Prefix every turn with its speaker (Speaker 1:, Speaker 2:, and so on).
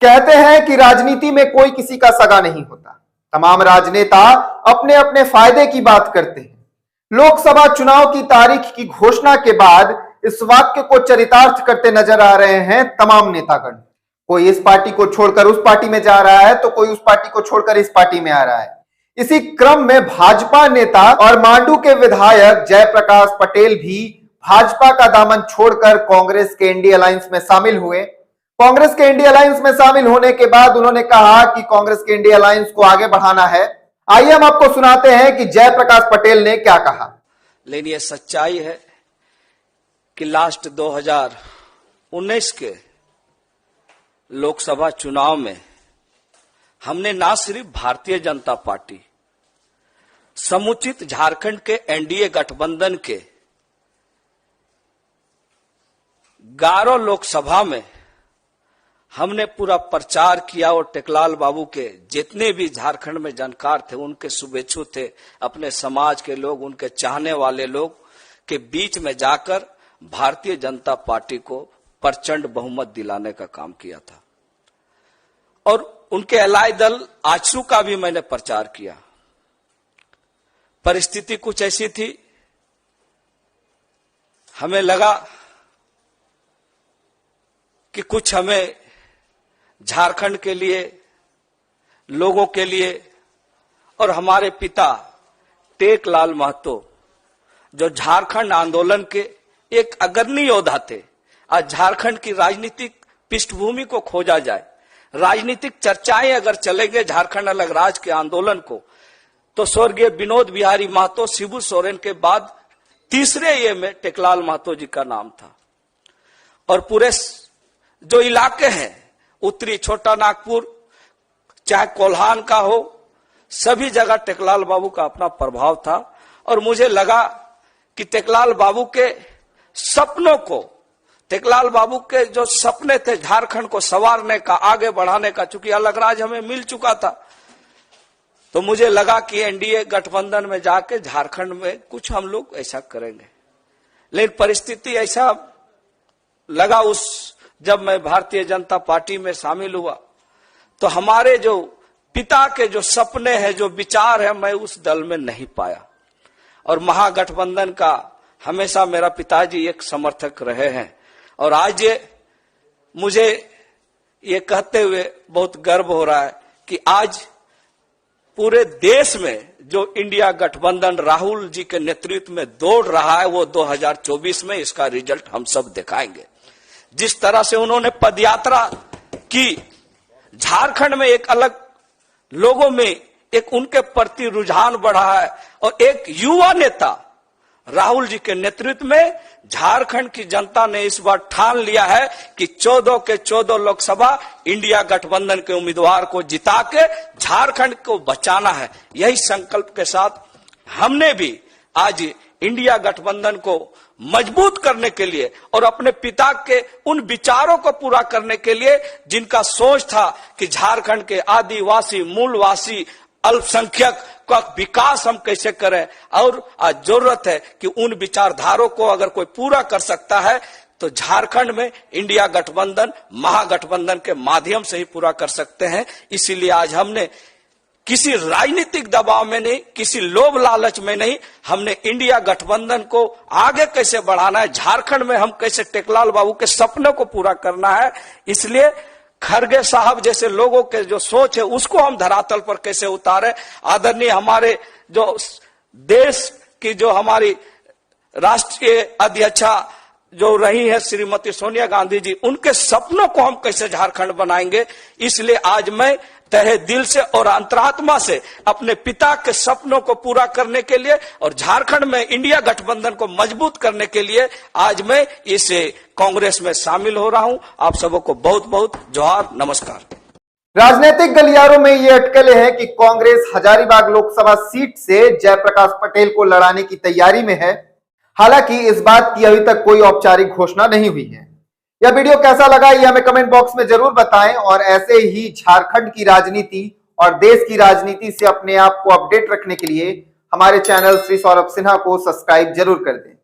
Speaker 1: कहते हैं कि राजनीति में कोई किसी का सगा नहीं होता। तमाम राजनेता अपने अपने फायदे की बात करते हैं। लोकसभा चुनाव की तारीख की घोषणा के बाद इस वाक्य को चरितार्थ करते नजर आ रहे हैं तमाम नेतागण। कोई इस पार्टी को छोड़कर उस पार्टी में जा रहा है तो कोई उस पार्टी को छोड़कर इस पार्टी में आ रहा है। इसी क्रम में भाजपा नेता और मांडू के विधायक जयप्रकाश पटेल भी भाजपा का दामन छोड़कर कांग्रेस के इंडिया अलायंस में शामिल हुए। कांग्रेस के इंडिया अलायंस में शामिल होने के बाद उन्होंने कहा कि कांग्रेस के इंडिया अलायंस को आगे बढ़ाना है। आइए हम आपको सुनाते हैं कि जयप्रकाश पटेल ने क्या कहा।
Speaker 2: लेकिन ये सच्चाई है कि लास्ट 2019 के लोकसभा चुनाव में हमने ना सिर्फ भारतीय जनता पार्टी, समुचित झारखंड के एनडीए गठबंधन के 11 लोकसभा में हमने पूरा प्रचार किया और टेकलाल बाबू के जितने भी झारखंड में जानकार थे, उनके शुभेच्छु थे, अपने समाज के लोग, उनके चाहने वाले लोग के बीच में जाकर भारतीय जनता पार्टी को प्रचंड बहुमत दिलाने का काम किया था। और उनके अलाय दल आजसू का भी मैंने प्रचार किया। परिस्थिति कुछ ऐसी थी, हमें लगा कि कुछ हमें झारखंड के लिए, लोगों के लिए, और हमारे पिता टेकलाल महतो जो झारखंड आंदोलन के एक अग्रणी योद्धा थे, आज झारखंड की राजनीतिक पृष्ठभूमि को खोजा जाए, राजनीतिक चर्चाएं अगर चलेंगे झारखंड अलग राज्य के आंदोलन को, तो स्वर्गीय विनोद बिहारी महतो, शिबू सोरेन के बाद तीसरे ये में टेकलाल महतो जी का नाम था। और पूरे जो इलाके हैं, उत्तरी छोटा नागपुर, चाहे कोल्हान का हो, सभी जगह टेकलाल बाबू का अपना प्रभाव था। और मुझे लगा कि टेकलाल बाबू के सपनों को, टेकलाल बाबू के जो सपने थे झारखंड को संवारने का, आगे बढ़ाने का, चूंकि अलग राज्य हमें मिल चुका था, तो मुझे लगा कि एनडीए गठबंधन में जाके झारखंड में कुछ हम लोग ऐसा करेंगे। लेकिन परिस्थिति ऐसा लगा, जब मैं भारतीय जनता पार्टी में शामिल हुआ तो हमारे जो पिता के जो सपने हैं, जो विचार है, मैं उस दल में नहीं पाया। और महागठबंधन का हमेशा मेरा पिताजी एक समर्थक रहे हैं। और आज मुझे ये कहते हुए बहुत गर्व हो रहा है कि आज पूरे देश में जो इंडिया गठबंधन राहुल जी के नेतृत्व में दौड़ रहा है, वो 2024 में इसका रिजल्ट हम सब दिखाएंगे। जिस तरह से उन्होंने पदयात्रा की, झारखंड में एक अलग लोगों में एक उनके प्रति रुझान बढ़ा है। और एक युवा नेता राहुल जी के नेतृत्व में झारखंड की जनता ने इस बार ठान लिया है कि 14 के 14 लोकसभा इंडिया गठबंधन के उम्मीदवार को जिता के झारखंड को बचाना है। यही संकल्प के साथ हमने भी आज इंडिया गठबंधन को मजबूत करने के लिए और अपने पिता के उन विचारों को पूरा करने के लिए, जिनका सोच था कि झारखंड के आदिवासी, मूलवासी, अल्पसंख्यक का विकास हम कैसे करें, और आज जरूरत है कि उन विचारधारों को अगर कोई पूरा कर सकता है तो झारखंड में इंडिया गठबंधन, महागठबंधन के माध्यम से ही पूरा कर सकते हैं। इसीलिए आज हमने किसी राजनीतिक दबाव में नहीं, किसी लोभ लालच में नहीं, हमने इंडिया गठबंधन को आगे कैसे बढ़ाना है, झारखंड में हम कैसे टेकलाल बाबू के सपनों को पूरा करना है, इसलिए खरगे साहब जैसे लोगों के जो सोच है उसको हम धरातल पर कैसे उतारे। आदरणीय हमारे जो देश की जो हमारी राष्ट्रीय अध्यक्षा जो रही है श्रीमती सोनिया गांधी जी, उनके सपनों को हम कैसे झारखंड बनाएंगे। इसलिए आज मैं तहे दिल से और अंतरात्मा से अपने पिता के सपनों को पूरा करने के लिए और झारखंड में इंडिया गठबंधन को मजबूत करने के लिए आज मैं इस कांग्रेस में शामिल हो रहा हूं। आप सबको बहुत बहुत जोहार, नमस्कार।
Speaker 1: राजनीतिक गलियारों में ये अटकलें हैं कि कांग्रेस हजारीबाग लोकसभा सीट से जयप्रकाश पटेल को लड़ाने की तैयारी में है। हालांकि इस बात की अभी तक कोई औपचारिक घोषणा नहीं हुई है। यह वीडियो कैसा लगा ये हमें कमेंट बॉक्स में जरूर बताएं और ऐसे ही झारखंड की राजनीति और देश की राजनीति से अपने आप को अपडेट रखने के लिए हमारे चैनल श्री सौरभ सिन्हा को सब्सक्राइब जरूर कर दें।